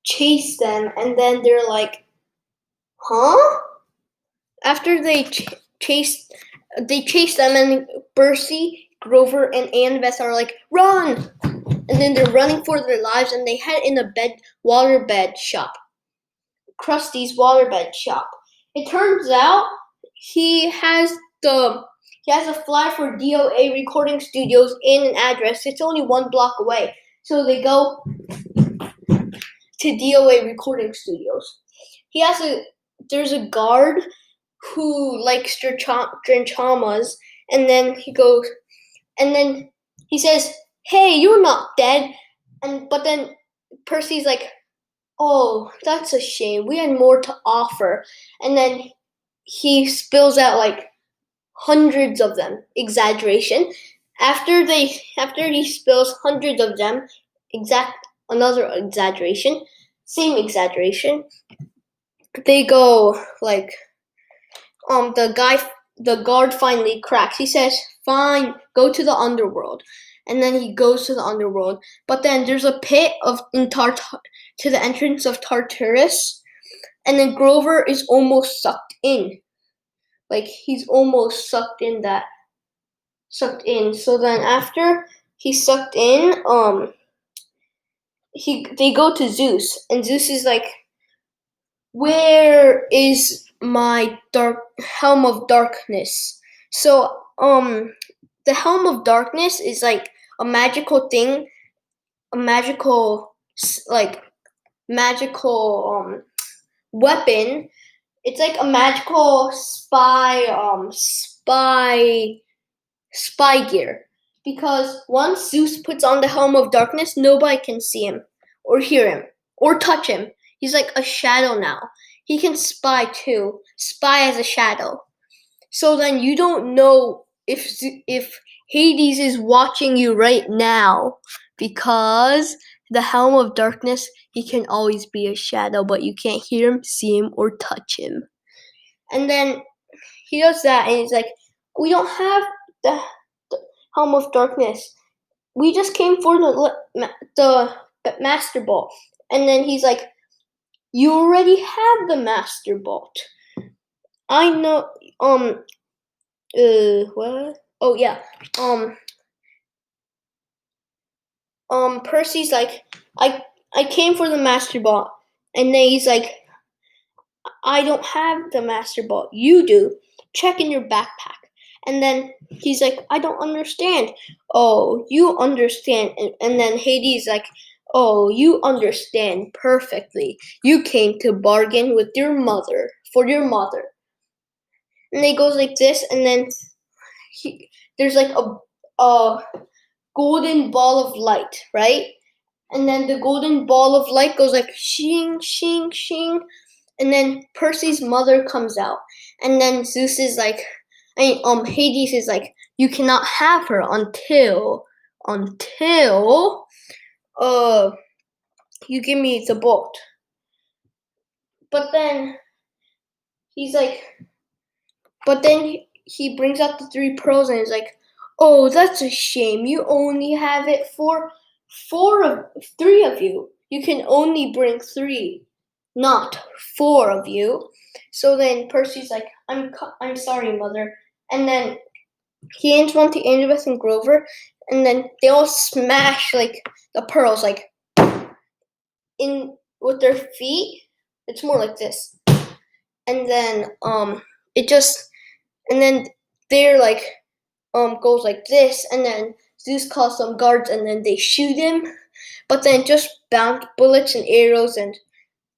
chase them, and then they're like, huh? After they chase them, and PERCY, Grover, and Annabeth are like, run! And then they're running for their lives, and they head in a waterbed shop. Krusty's waterbed shop. It turns out he has a flyer for DOA recording studios and an address. It's only 1 block away. So they go to DOA recording studios. There's a guard who likes Drenchamas, and then he says, "Hey, you're not dead." But then PERCY's like, "Oh, that's a shame. We had more to offer." And then he spills out like hundreds of them. Exaggeration. After he spills hundreds of them, another exaggeration, same exaggeration. They go like, the guard finally cracks. He says, "Fine, go to the underworld." And then he goes to the underworld. But then there's a pit to the entrance of Tartarus, and then Grover is almost sucked in. Like, he's almost sucked in. So then after he's sucked in, they go to Zeus, and Zeus is like, "Where is my helm of darkness?" So the helm of darkness is like a magical thing, a magical weapon. It's like a magical spy gear. Because once Zeus puts on the helm of darkness, nobody can see him or hear him or touch him. He's like a shadow now. He can spy too. Spy as a shadow. So then you don't know if Hades is watching you right now, because the helm of darkness, he can always be a shadow, but you can't hear him, see him, or touch him. And then he does that, and he's like, "We don't have the helm of darkness. We just came for the master bolt." And then he's like, "You already have the master bolt. I know." What? Oh yeah. PERCY's like, I came for the master bolt, and then he's like, "I don't have the master bolt. You do. Check in your backpack." And then he's like, "I don't understand." "Oh, you understand." And then Hades like, "Oh, you understand perfectly. You came to bargain with your mother for your mother." And it goes like this, and then there's like a golden ball of light, right? And then the golden ball of light goes like shing, shing, shing. And then PERCY's mother comes out. And then Zeus is like, Hades is like, "You cannot have her until you give me the bolt." But then he brings out the 3 pearls, and he's like, "Oh, that's a shame. You only have it for 3 of you. You can only bring 3, not 4 of you." So then PERCY's like, I'm sorry, mother." And then he hands one to Annabeth and Grover, and then they all smash like the pearls like in with their feet. It's more like this. And then they're like goes like this, and then Zeus calls some guards, and then they shoot him. But then just bullets and arrows and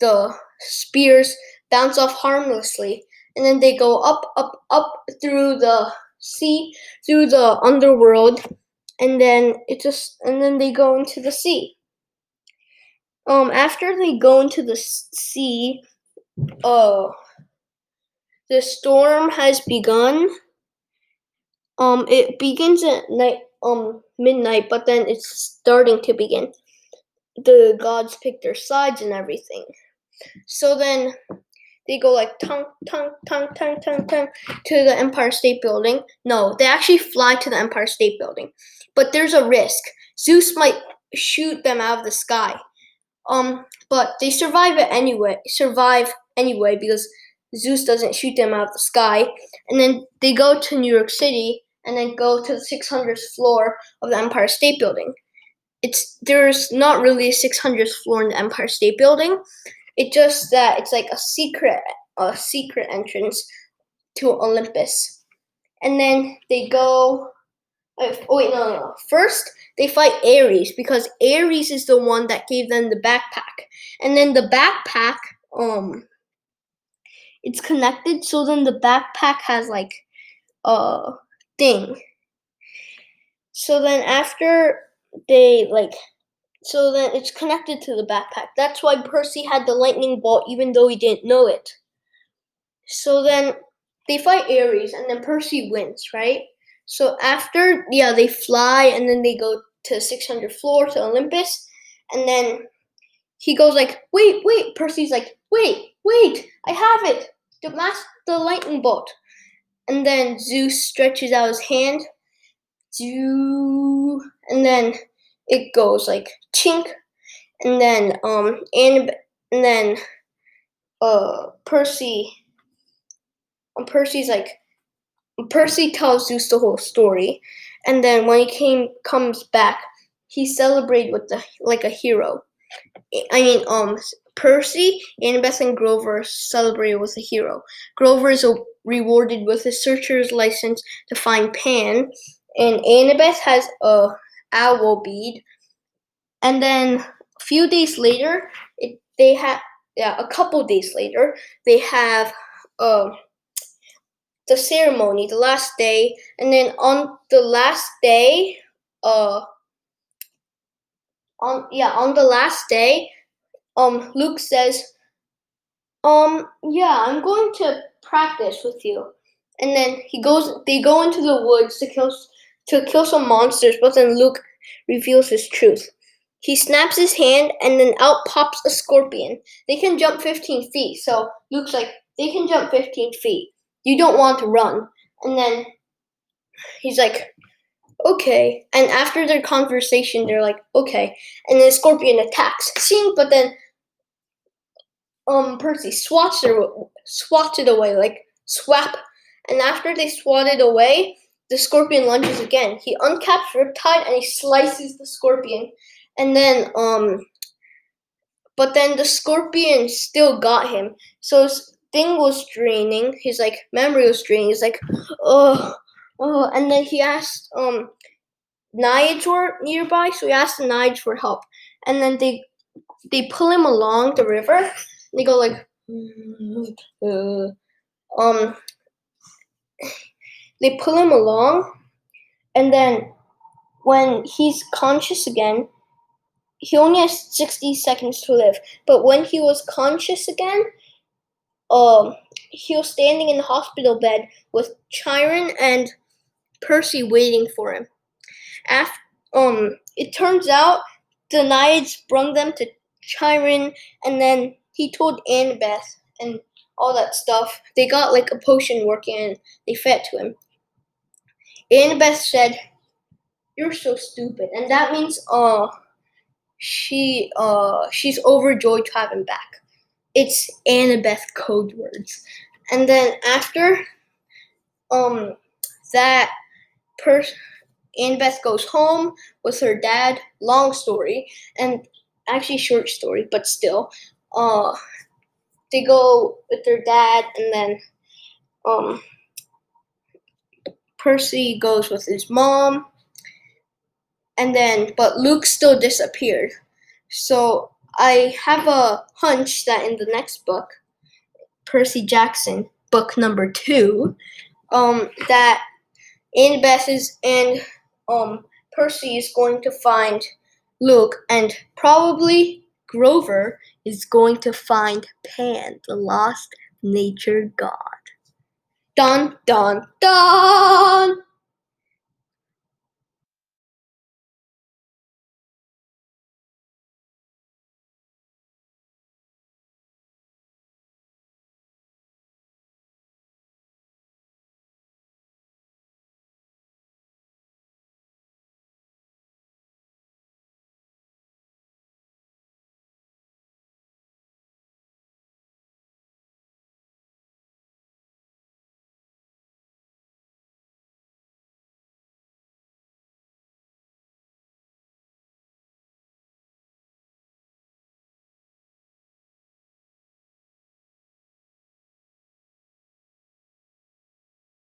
the spears bounce off harmlessly, and then they go up, up, up through the sea, through the underworld, and then they go into the sea. After they go into the sea, the storm has begun. It begins at midnight, but then it's starting to begin. The gods pick their sides and everything. So then they go like tung, tung, tung, tung, tung, tung to the Empire State Building. No, they actually fly to the Empire State Building. But there's a risk. Zeus might shoot them out of the sky. but they survive anyway because Zeus doesn't shoot them out of the sky. And then they go to New York City and then go to the 600th floor of the Empire State Building. There's not really a 600th floor in the Empire State Building. It's just that it's like a secret entrance to Olympus. And then they go. Oh wait, no. First, they fight Ares because Ares is the one that gave them the backpack, and then the backpack, it's connected. So then the backpack has like a thing. So then after they like, so then it's connected to the backpack. That's why Percy had the lightning bolt, even though he didn't know it. So then they fight Ares, and then Percy wins, right? So after, they fly, and then they go to 600th floor to Olympus, and then he goes like, wait. Percy's like, wait, I have it, the lightning bolt. And then Zeus stretches out his hand, and then it goes like chink, and then Percy tells Zeus the whole story, and then when he comes back, he celebrated with like a hero. Percy, Annabeth, and Grover celebrated with a hero. Grover is rewarded with a searcher's license to find Pan, and Annabeth has a owl bead. And then a few days later, a couple days later, they have the ceremony, the last day, and then on the last day, Luke says, I'm going to practice with you. And then they go into the woods to kill some monsters, but then Luke reveals his truth. He snaps his hand, and then out pops a scorpion. They can jump 15 feet, so Luke's like, they can jump 15 feet. You don't want to run. And then he's like, okay. And after their conversation, they're like, okay. And then the scorpion attacks. But then Percy swats it away, like swap. And after they swat it away, the scorpion lunges again. He uncaps Riptide and he slices the scorpion. And then but then the scorpion still got him. So his thing was draining. His like memory was draining. He's like, oh. And then he asked Naiads were nearby, so he asked the Naiads for help. And then they pull him along the river. They go like, they pull him along, and then when he's conscious again, he only has 60 seconds to live. But when he was conscious again, he was standing in the hospital bed with Chiron and Percy waiting for him. It turns out the Naiads brung them to Chiron, and then he told Annabeth and all that stuff. They got like a potion working, and they fed to him. Annabeth said, "You're so stupid," and that means she's overjoyed to have him back. It's Annabeth code words. And then after that Annabeth goes home with her dad. Long story, and actually short story, but still. They go with their dad, and then Percy goes with his mom, and then but Luke still disappeared. So I have a hunch that in the next book, Percy Jackson, book number 2, that Annabeth and Percy is going to find Luke, and probably Grover is going to find Pan, the lost nature god. Dun dun dun!